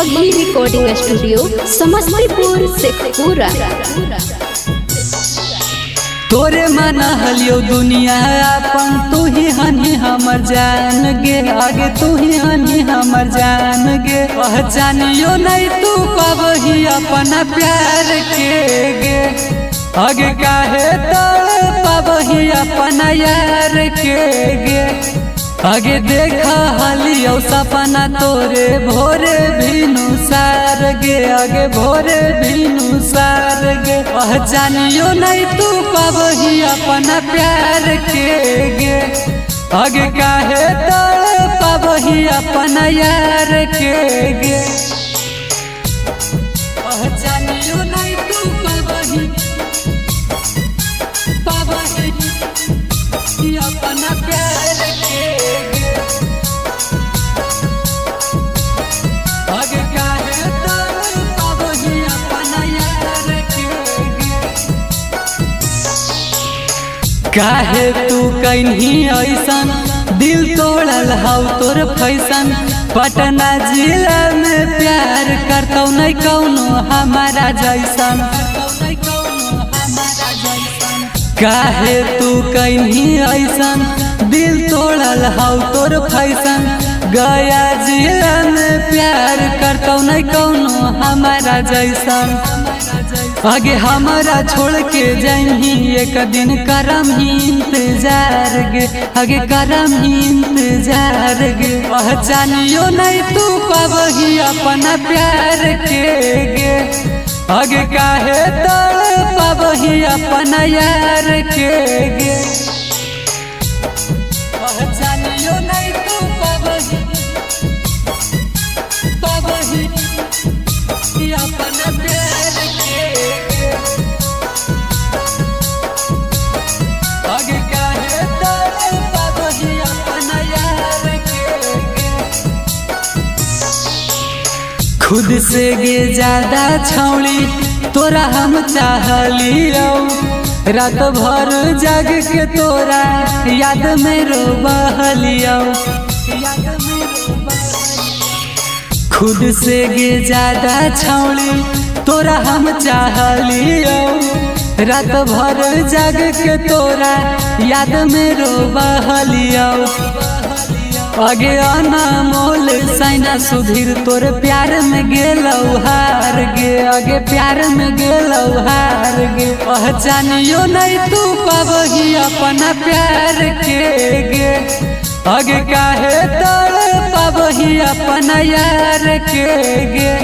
Magahi recording studio Samastipur Sheikhpura. तोरे मना हलियो दुनिया अपन, तू ही हनी हमर जान गे, आगे तू ही हनी हमर जान गे। पहचानियो नहीं तू पाबही अपना प्यार के गे, आगे काहे तोड़ पाबही अपना यार के गे। आगे देखा हलियो सपना तोरे भोरे भीनु सार गे, आगे भोरे भीनु सार गे। पहचानियो नहीं तू पाबही अपना प्यार के गे, आगे काहे तोड़ पाबही अपना यार के गे। पहचानियो नहीं तू पाबही अपना प्यार के गे, आगे काहे तोड़ पाबही अपना यार के गे। काहे तू कहीं ऐसन दिल तोड़ल हाउ तोर फैसन, पटना जिला में प्यार करतौ नहीं कौनो हमारा जैसन। काहे तू कहीं ऐसन दिल तोड़ल हाउ तोर फैसन, गया जिला में प्यार करतौ नहीं कौनो हमारा जैसन। आगे हमारा छोड़ के जाही एक दिन करम ही इंतजार गे, आगे करम ही इंतजार गे। पहचानियो नहीं तू पाबही अपना प्यार के गे, आगे काहे तोड़ पाबही अपना यार के गे। पहचानियो नहीं तू पाबही अपना प्यार के गे, आगे काहे तोड़ पाबही अपना यार के गे। खुद से गे ज्यादा छौड़ी तोरा हम चाहलियो, रात भर जाग के तोरा याद में रोबहलियो। खुद से गे ज्यादा छौड़ी तोरा हम चाहलियो, रात भर जाग के तोरा याद में रोबहलियो। आगे अनमोल सैना सुधीर तोर प्यार में गेलौ हार गे, आगे प्यार में गेलौ हार गे। पहचानियो नहीं तू पाबही अपना प्यार के गे, आगे काहे तोड़ पाबही अपना यार के गे।